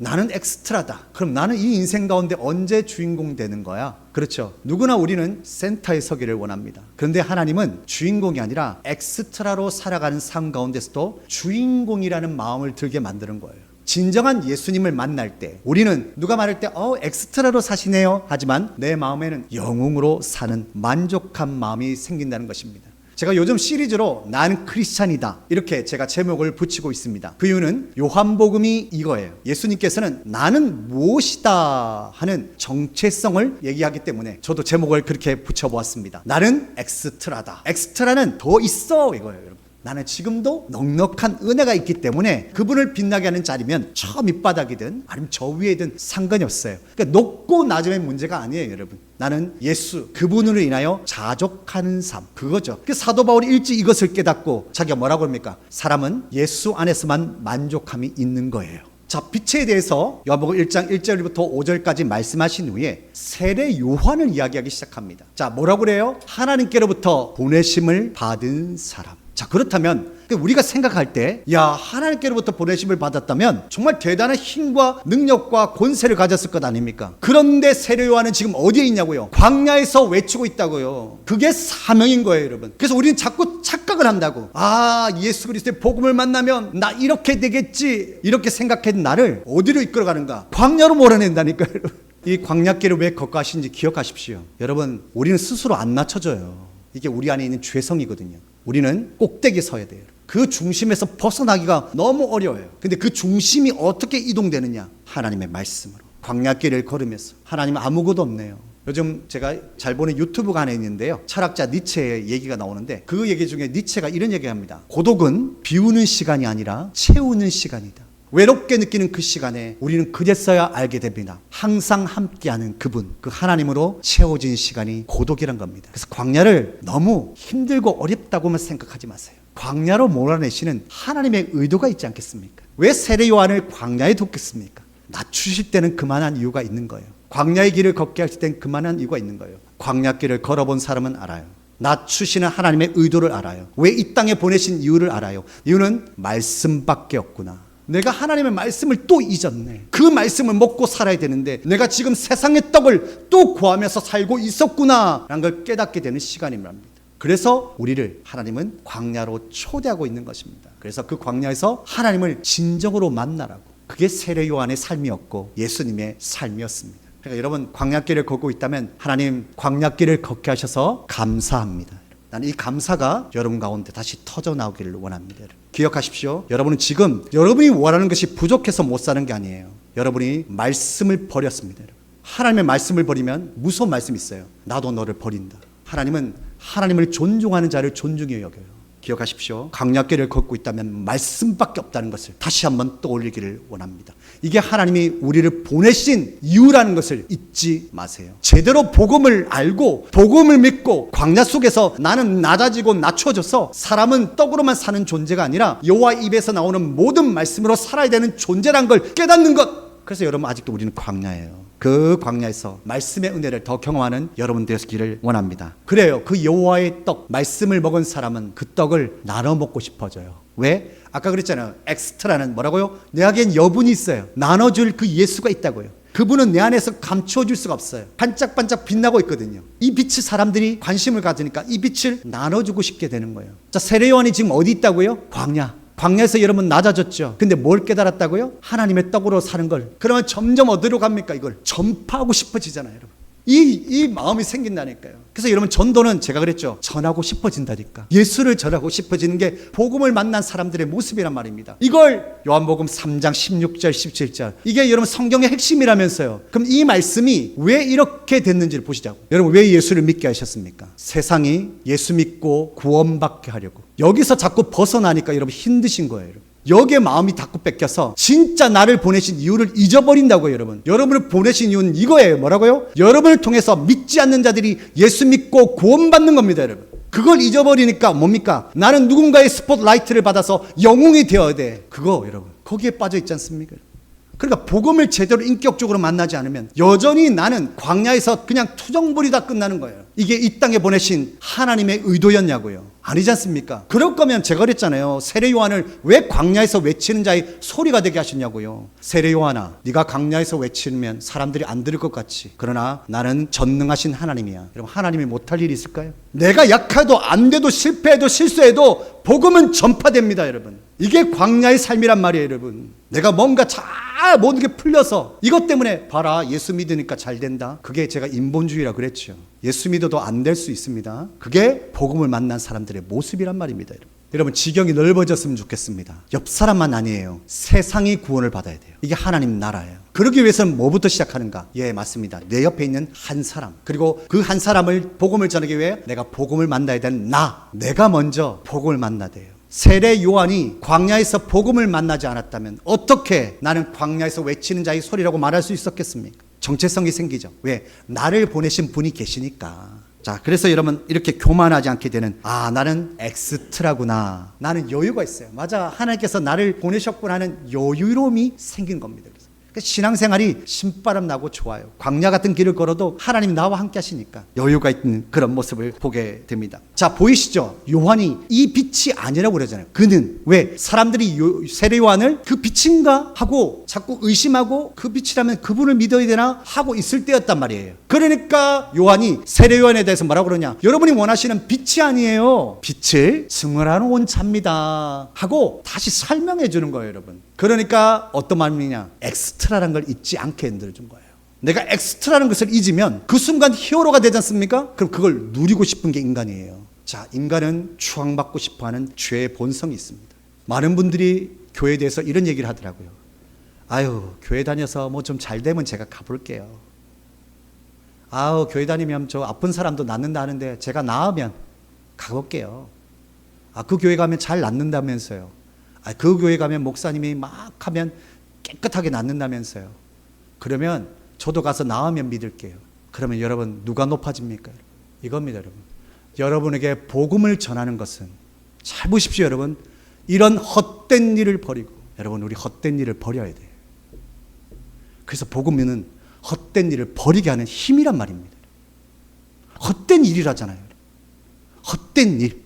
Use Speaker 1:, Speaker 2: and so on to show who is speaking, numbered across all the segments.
Speaker 1: 나는 엑스트라다. 그럼 나는 이 인생 가운데 언제 주인공 되는 거야? 그렇죠. 누구나 우리는 센터에 서기를 원합니다. 그런데 하나님은 주인공이 아니라 엑스트라로 살아가는 삶 가운데서도 주인공이라는 마음을 들게 만드는 거예요. 진정한 예수님을 만날 때 우리는 누가 말할 때 엑스트라로 사시네요 하지만 내 마음에는 영웅으로 사는 만족한 마음이 생긴다는 것입니다. 제가 요즘 시리즈로 난 크리스찬이다 이렇게 제가 제목을 붙이고 있습니다. 그 이유는 요한복음이 이거예요. 예수님께서는 나는 무엇이다 하는 정체성을 얘기하기 때문에 저도 제목을 그렇게 붙여보았습니다. 나는 엑스트라다. 엑스트라는 더 있어 이거예요. 여러분. 나는 지금도 넉넉한 은혜가 있기 때문에 그분을 빛나게 하는 자리면 저 밑바닥이든 아니면 저 위에든 상관이 없어요. 그러니까 높고 낮음의 문제가 아니에요, 여러분. 나는 예수 그분으로 인하여 자족하는 삶 그거죠. 그 사도 바울이 일찍 이것을 깨닫고 자기가 뭐라고 합니까? 사람은 예수 안에서만 만족함이 있는 거예요. 자, 빛에 대해서 요한복음 1장 1절부터 5절까지 말씀하신 후에 세례 요한을 이야기하기 시작합니다. 자, 뭐라고 그래요? 하나님께로부터 보내심을 받은 사람. 자, 그렇다면 우리가 생각할 때 하나님께로부터 보내심을 받았다면 정말 대단한 힘과 능력과 권세를 가졌을 것 아닙니까? 그런데 세례 요한은 지금 어디에 있냐고요? 광야에서 외치고 있다고요. 그게 사명인 거예요, 여러분. 그래서 우리는 자꾸 착각을 한다고. 예수 그리스도의 복음을 만나면 나 이렇게 되겠지 이렇게 생각했던 나를 어디로 이끌어가는가? 광야로 몰아낸다니까요. 이 광야길을 왜 걷가하시는지 기억하십시오. 여러분, 우리는 스스로 안 낮춰져요. 이게 우리 안에 있는 죄성이거든요. 우리는 꼭대기에 서야 돼요. 그 중심에서 벗어나기가 너무 어려워요. 근데 그 중심이 어떻게 이동되느냐? 하나님의 말씀으로. 광야길을 걸으면서. 하나님 아무것도 없네요. 요즘 제가 잘 보는 유튜브가 하나 있는데요. 철학자 니체의 얘기가 나오는데 그 얘기 중에 니체가 이런 얘기합니다. 고독은 비우는 시간이 아니라 채우는 시간이다. 외롭게 느끼는 그 시간에 우리는 그제서야 알게 됩니다. 항상 함께하는 그분, 그 하나님으로 채워진 시간이 고독이란 겁니다. 그래서 광야를 너무 힘들고 어렵다고만 생각하지 마세요. 광야로 몰아내시는 하나님의 의도가 있지 않겠습니까? 왜 세례 요한을 광야에 뒀겠습니까? 낮추실 때는 그만한 이유가 있는 거예요. 광야의 길을 걷게 하실 때는 그만한 이유가 있는 거예요. 광야길을 걸어본 사람은 알아요. 낮추시는 하나님의 의도를 알아요. 왜 이 땅에 보내신 이유를 알아요. 이유는 말씀밖에 없구나. 내가 하나님의 말씀을 또 잊었네. 그 말씀을 먹고 살아야 되는데 내가 지금 세상의 떡을 또 구하면서 살고 있었구나 라는 걸 깨닫게 되는 시간입니다. 그래서 우리를 하나님은 광야로 초대하고 있는 것입니다. 그래서 그 광야에서 하나님을 진정으로 만나라고. 그게 세례 요한의 삶이었고 예수님의 삶이었습니다. 그러니까 여러분 광야길을 걷고 있다면 하나님 광야길을 걷게 하셔서 감사합니다. 나는 이 감사가 여러분 가운데 다시 터져 나오기를 원합니다. 기억하십시오. 여러분은 지금 여러분이 원하는 것이 부족해서 못 사는 게 아니에요. 여러분이 말씀을 버렸습니다. 하나님의 말씀을 버리면 무서운 말씀이 있어요. 나도 너를 버린다. 하나님은 하나님을 존중하는 자를 존중해 여겨요. 기억하십시오. 광야길을 걷고 있다면 말씀밖에 없다는 것을 다시 한번 떠올리기를 원합니다. 이게 하나님이 우리를 보내신 이유라는 것을 잊지 마세요. 제대로 복음을 알고 복음을 믿고 광야 속에서 나는 낮아지고 낮춰져서 사람은 떡으로만 사는 존재가 아니라 여호와 입에서 나오는 모든 말씀으로 살아야 되는 존재란 걸 깨닫는 것. 그래서 여러분 아직도 우리는 광야예요. 그 광야에서 말씀의 은혜를 더 경험하는 여러분 되시기를 원합니다. 그래요. 그 여호와의 떡, 말씀을 먹은 사람은 그 떡을 나눠 먹고 싶어져요. 왜? 아까 그랬잖아요. 엑스트라는 뭐라고요? 내 안엔 여분이 있어요. 나눠줄 그 예수가 있다고요. 그분은 내 안에서 감추어줄 수가 없어요. 반짝반짝 빛나고 있거든요. 이 빛을 사람들이 관심을 가지니까 이 빛을 나눠주고 싶게 되는 거예요. 자, 세례 요한이 지금 어디 있다고요? 광야에서 여러분 낮아졌죠. 근데 뭘 깨달았다고요? 하나님의 떡으로 사는 걸. 그러면 점점 어디로 갑니까? 이걸 전파하고 싶어지잖아요, 여러분. 이 마음이 생긴다니까요. 그래서 여러분 전도는 제가 그랬죠. 전하고 싶어진다니까. 예수를 전하고 싶어지는 게 복음을 만난 사람들의 모습이란 말입니다. 이걸 요한복음 3장 16절 17절 이게 여러분 성경의 핵심이라면서요. 그럼 이 말씀이 왜 이렇게 됐는지를 보시자고. 여러분 왜 예수를 믿게 하셨습니까? 세상이 예수 믿고 구원받게 하려고. 여기서 자꾸 벗어나니까 여러분 힘드신 거예요, 여러분. 여기에 마음이 자꾸 뺏겨서 진짜 나를 보내신 이유를 잊어버린다고요, 여러분. 여러분을 보내신 이유는 이거예요. 뭐라고요? 여러분을 통해서 믿지 않는 자들이 예수 믿고 구원받는 겁니다, 여러분. 그걸 잊어버리니까 뭡니까? 나는 누군가의 스포트라이트를 받아서 영웅이 되어야 돼. 그거 여러분 거기에 빠져 있지 않습니까? 그러니까 복음을 제대로 인격적으로 만나지 않으면 여전히 나는 광야에서 그냥 투정부리다 끝나는 거예요. 이게 이 땅에 보내신 하나님의 의도였냐고요. 아니지 않습니까? 그럴 거면 제가 그랬잖아요. 세례 요한을 왜 광야에서 외치는 자의 소리가 되게 하셨냐고요. 세례 요한아, 네가 광야에서 외치면 사람들이 안 들을 것 같지. 그러나 나는 전능하신 하나님이야. 여러분, 하나님이 못할 일이 있을까요? 내가 약해도 안 돼도 실패해도 실수해도 복음은 전파됩니다, 여러분. 이게 광야의 삶이란 말이에요, 여러분. 내가 뭔가 잘 모든 게 풀려서 이것 때문에 봐라, 예수 믿으니까 잘 된다. 그게 제가 인본주의라 그랬죠. 예수 믿어도 안 될 수 있습니다. 그게 복음을 만난 사람들의 모습이란 말입니다, 여러분. 여러분, 지경이 넓어졌으면 좋겠습니다. 옆 사람만 아니에요. 세상이 구원을 받아야 돼요. 이게 하나님 나라예요. 그러기 위해서는 뭐부터 시작하는가? 예, 맞습니다. 내 옆에 있는 한 사람, 그리고 그 한 사람을 복음을 전하기 위해 내가 복음을 만나야 되는 내가 먼저 복음을 만나야 돼요. 세례 요한이 광야에서 복음을 만나지 않았다면 어떻게 나는 광야에서 외치는 자의 소리라고 말할 수 있었겠습니까? 정체성이 생기죠. 왜? 나를 보내신 분이 계시니까. 자, 그래서 여러분, 이렇게 교만하지 않게 되는, 나는 엑스트라구나. 나는 여유가 있어요. 맞아, 하나님께서 나를 보내셨구나 하는 여유로움이 생긴 겁니다. 신앙생활이 신바람 나고 좋아요. 광야 같은 길을 걸어도 하나님 나와 함께 하시니까 여유가 있는 그런 모습을 보게 됩니다. 자, 보이시죠? 요한이 이 빛이 아니라고 그러잖아요. 그는 왜 사람들이 세례 요한을 그 빛인가 하고 자꾸 의심하고, 그 빛이라면 그분을 믿어야 되나 하고 있을 때였단 말이에요. 그러니까 요한이 세례 요한에 대해서 뭐라고 그러냐? 여러분이 원하시는 빛이 아니에요. 빛을 증언하는 원자입니다 하고 다시 설명해 주는 거예요, 여러분. 그러니까 어떤 말이냐? 엑스트라라는 걸 잊지 않게 만들어준 거예요. 내가 엑스트라라는 것을 잊으면 그 순간 히어로가 되지 않습니까? 그럼 그걸 누리고 싶은 게 인간이에요. 자, 인간은 추앙받고 싶어하는 죄의 본성이 있습니다. 많은 분들이 교회에 대해서 이런 얘기를 하더라고요. 아유, 교회 다녀서 뭐 좀 잘 되면 제가 가볼게요. 교회 다니면 저 아픈 사람도 낫는다 하는데 제가 나으면 가볼게요. 그 교회 가면 잘 낫는다면서요. 그 교회 가면 목사님이 막 하면 깨끗하게 낫는다면서요. 그러면 저도 가서 나으면 믿을게요. 그러면 여러분, 누가 높아집니까? 이겁니다, 여러분. 여러분에게 복음을 전하는 것은, 잘 보십시오, 여러분. 이런 헛된 일을 버리고, 여러분, 우리 헛된 일을 버려야 돼요. 그래서 복음은 헛된 일을 버리게 하는 힘이란 말입니다. 헛된 일이라잖아요. 헛된 일.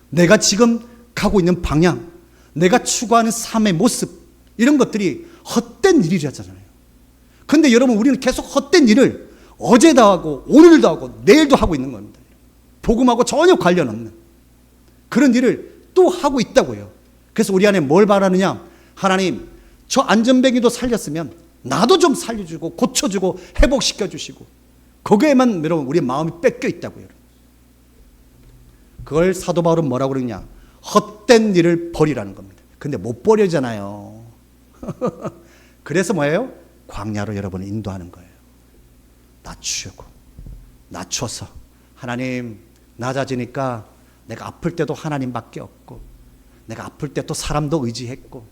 Speaker 1: 내가 지금 가고 있는 방향, 내가 추구하는 삶의 모습, 이런 것들이 헛된 일이라잖아요. 근데 여러분, 우리는 계속 헛된 일을 어제도 하고 오늘도 하고 내일도 하고 있는 겁니다. 복음하고 전혀 관련 없는 그런 일을 또 하고 있다고요. 그래서 우리 안에 뭘 바라느냐? 하나님, 저 안전뱅이도 살렸으면 나도 좀 살려주고 고쳐주고 회복시켜주시고, 거기에만 여러분, 우리 마음이 뺏겨 있다고요. 그걸 사도 바울은 뭐라고 그러냐? 헛된 일을 버리라는 겁니다. 근데 못 버리잖아요. 그래서 뭐예요? 광야로 여러분을 인도하는 거예요. 낮춰서 하나님, 낮아지니까 내가 아플 때도 하나님밖에 없고, 내가 아플 때 또 사람도 의지했고,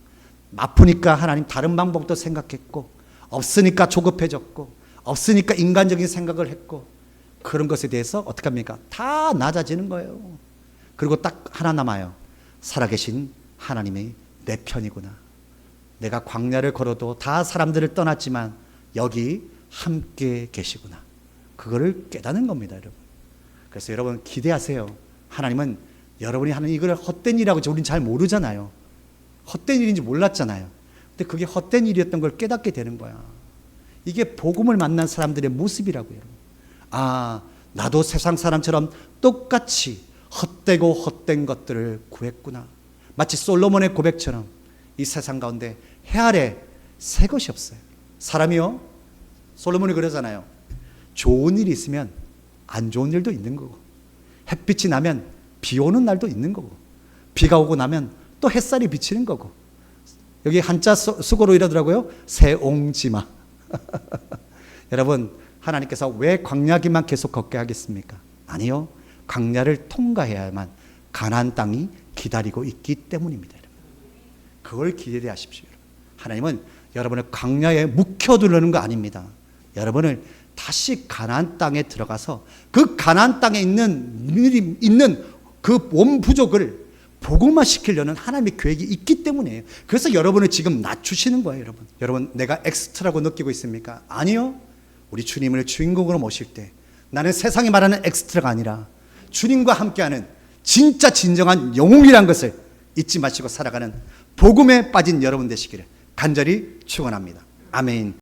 Speaker 1: 아프니까 하나님 다른 방법도 생각했고, 없으니까 조급해졌고, 없으니까 인간적인 생각을 했고, 그런 것에 대해서 어떻게 합니까? 다 낮아지는 거예요. 그리고 딱 하나 남아요. 살아계신 하나님이 내 편이구나. 내가 광야를 걸어도 다 사람들을 떠났지만 여기 함께 계시구나. 그거를 깨닫는 겁니다, 여러분. 그래서 여러분, 기대하세요. 하나님은 여러분이 하는 이걸 헛된 일이라고 우리는 잘 모르잖아요. 헛된 일인지 몰랐잖아요. 근데 그게 헛된 일이었던 걸 깨닫게 되는 거야. 이게 복음을 만난 사람들의 모습이라고요. 나도 세상 사람처럼 똑같이 헛되고 헛된 것들을 구했구나. 마치 솔로몬의 고백처럼 이 세상 가운데 해 아래 새 것이 없어요. 사람이요, 솔로몬이 그러잖아요. 좋은 일이 있으면 안 좋은 일도 있는 거고, 햇빛이 나면 비 오는 날도 있는 거고, 비가 오고 나면 또 햇살이 비치는 거고. 여기 한자 수고로 이러더라고요. 새옹지마. 여러분, 하나님께서 왜 광야길만 계속 걷게 하겠습니까? 아니요. 광야를 통과해야만 가나안 땅이 기다리고 있기 때문입니다. 여러분. 그걸 기대하십시오. 하나님은 여러분을 광야에 묵혀두려는 거 아닙니다. 여러분을 다시 가나안 땅에 들어가서 그 가나안 땅에 있는 그 온 부족을 복음화 시키려는 하나님의 계획이 있기 때문이에요. 그래서 여러분을 지금 낮추시는 거예요, 여러분. 여러분, 내가 엑스트라고 느끼고 있습니까? 아니요. 우리 주님을 주인공으로 모실 때 나는 세상이 말하는 엑스트라가 아니라 주님과 함께하는 진짜 진정한 영웅이란 것을 잊지 마시고 살아가는 복음에 빠진 여러분 되시기를 간절히 축원합니다. 아멘.